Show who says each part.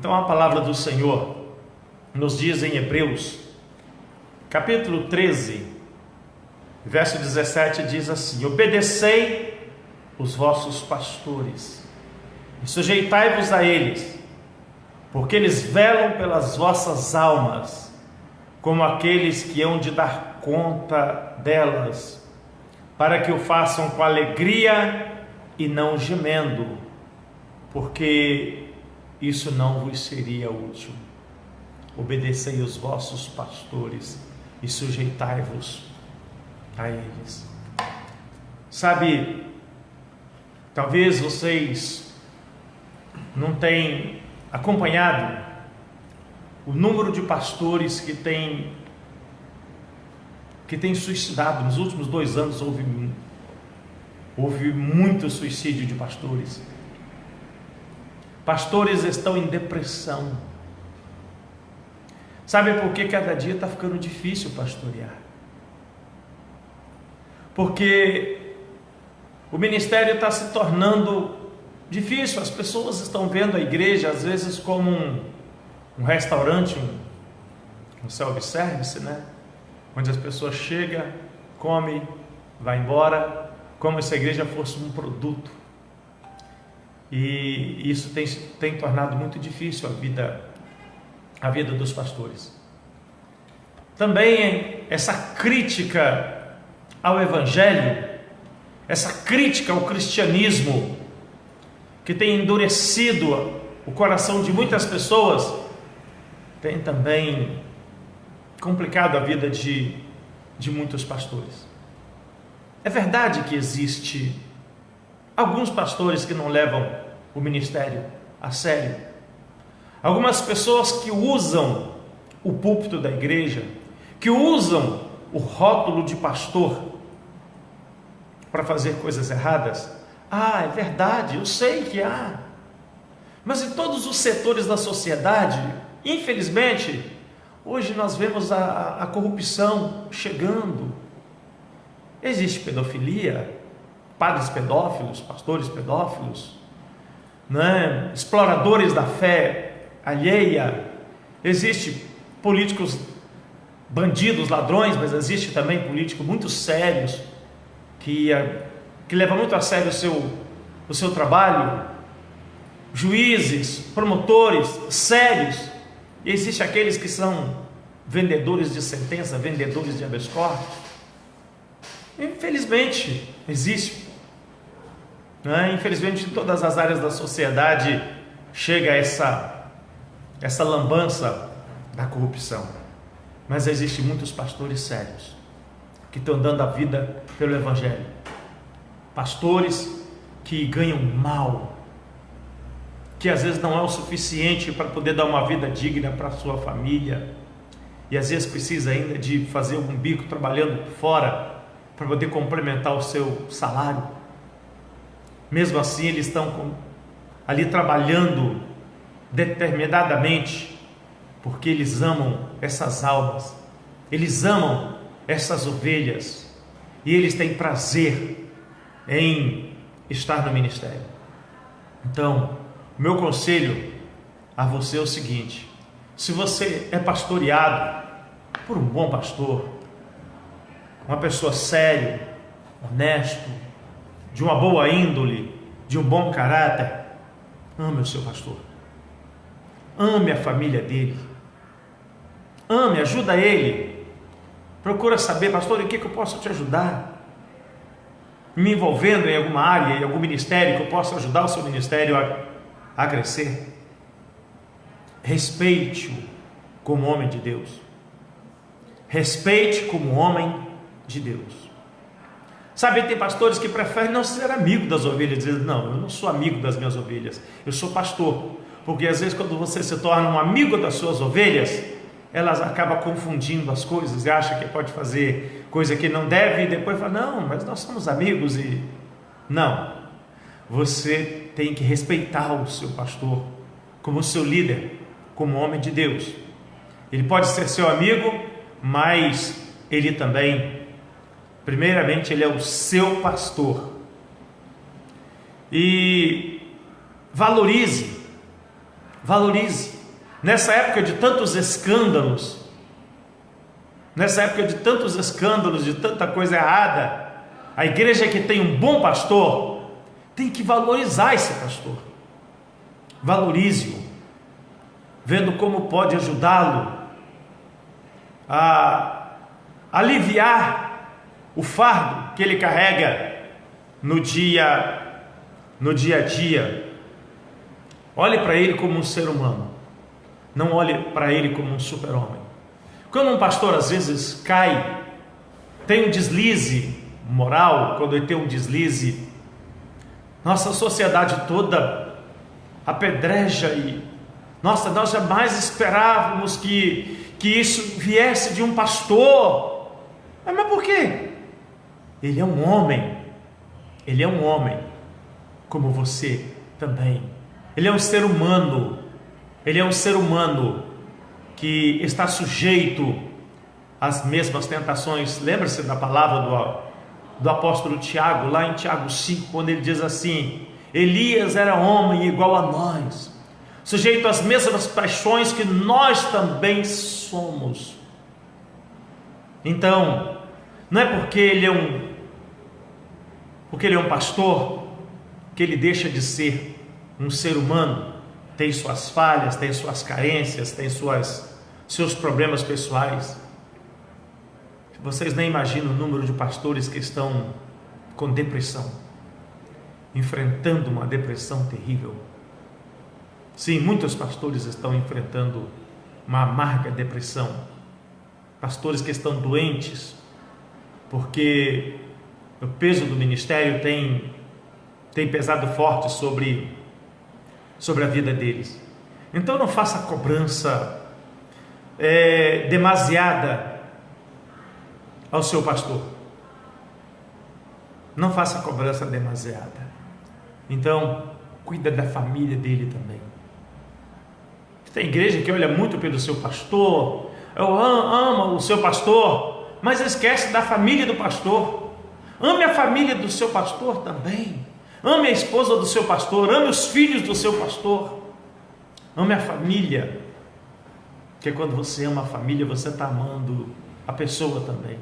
Speaker 1: Então a palavra do Senhor nos diz em Hebreus, capítulo 13, verso 17, diz assim: obedecei os vossos pastores e sujeitai-vos a eles, porque eles velam pelas vossas almas, como aqueles que hão de dar conta delas, para que o façam com alegria e não gemendo, porque isso não vos seria útil. Obedecei os vossos pastores e sujeitai-vos a eles. Sabe, talvez vocês não tenham acompanhado o número de pastores que tem suicidado. Nos últimos 2 anos houve muito suicídio de pastores. Pastores estão em depressão. Sabe por que cada dia está ficando difícil pastorear? Porque o ministério está se tornando difícil. As pessoas estão vendo a igreja às vezes como um restaurante, um self-service, né? Onde as pessoas chegam, comem, vai embora, como se a igreja fosse um produto. E isso tem tornado muito difícil a vida dos pastores. Também essa crítica ao evangelho, essa crítica ao cristianismo, que tem endurecido o coração de muitas pessoas, tem também complicado a vida de muitos pastores. É verdade que existe alguns pastores que não levam o ministério a sério. Algumas pessoas que usam o púlpito da igreja, que usam o rótulo de pastor para fazer coisas erradas. É verdade, eu sei que há. Mas em todos os setores da sociedade, infelizmente, hoje nós vemos a corrupção chegando. Existe pedofilia, padres pedófilos, pastores pedófilos, né? Exploradores da fé alheia. Existe políticos bandidos, ladrões, mas existe também políticos muito sérios que levam muito a sério o seu trabalho. Juízes, promotores sérios. E existe aqueles que são vendedores de sentença, vendedores de habeas corpus. Infelizmente existe, né? Infelizmente em todas as áreas da sociedade chega essa lambança da corrupção. Mas existem muitos pastores sérios que estão dando a vida pelo evangelho. Pastores que ganham mal, que às vezes não é o suficiente para poder dar uma vida digna para a sua família, e às vezes precisa ainda de fazer algum bico trabalhando fora para poder complementar o seu salário. Mesmo assim eles estão ali trabalhando determinadamente, porque eles amam essas almas, eles amam essas ovelhas, e eles têm prazer em estar no ministério. Então, o meu conselho a você é o seguinte: se você é pastoreado por um bom pastor, uma pessoa séria, honesto, de uma boa índole, de um bom caráter, ame o seu pastor, ame a família dele, ame, ajuda ele, procura saber: pastor, em que eu posso te ajudar? Me envolvendo em alguma área, em algum ministério, que eu possa ajudar o seu ministério a crescer. Respeite-o como homem de Deus. Respeite como homem de Deus. Sabe, tem pastores que preferem não ser amigo das ovelhas, dizendo: não, eu não sou amigo das minhas ovelhas, eu sou pastor. Porque às vezes quando você se torna um amigo das suas ovelhas, elas acabam confundindo as coisas e acham que pode fazer coisa que não deve, e depois fala: não, mas nós somos amigos. E não, você tem que respeitar o seu pastor como seu líder, como homem de Deus. Ele pode ser seu amigo, mas ele também, primeiramente, ele é o seu pastor. E valorize Valorize. Nessa época de tantos escândalos, de tanta coisa errada, a igreja que tem um bom pastor tem que valorizar esse pastor. Valorize-o, vendo como pode ajudá-lo a aliviar o fardo que ele carrega no dia a dia. Olhe para ele como um ser humano, não olhe para ele como um super-homem. Quando um pastor às vezes cai, tem um deslize moral, quando ele tem um deslize, nossa sociedade toda apedreja e, nossa, nós jamais esperávamos que isso viesse de um pastor. Mas por quê? Ele é um homem, como você também. Ele é um ser humano, que está sujeito às mesmas tentações. Lembra-se da palavra do apóstolo Tiago, lá em Tiago 5, quando ele diz assim: Elias era homem igual a nós, sujeito às mesmas paixões que nós também somos. Então, não é porque ele é um pastor que ele deixa de ser um ser humano. Tem suas falhas, tem suas carências, tem seus problemas pessoais. Vocês nem imaginam o número de pastores que estão com depressão, enfrentando uma depressão terrível. Sim, muitos pastores estão enfrentando uma amarga depressão. Pastores que estão doentes, porque o peso do ministério tem pesado forte sobre a vida deles. Então não faça cobrança demasiada ao seu pastor. Não faça cobrança demasiada. Então, cuida da família dele também. Tem igreja que olha muito pelo seu pastor, ama o seu pastor, mas esquece da família do pastor. Ame a família do seu pastor também. Ame a esposa do seu pastor, ame os filhos do seu pastor. Ame a família, porque quando você ama a família, você está amando a pessoa também.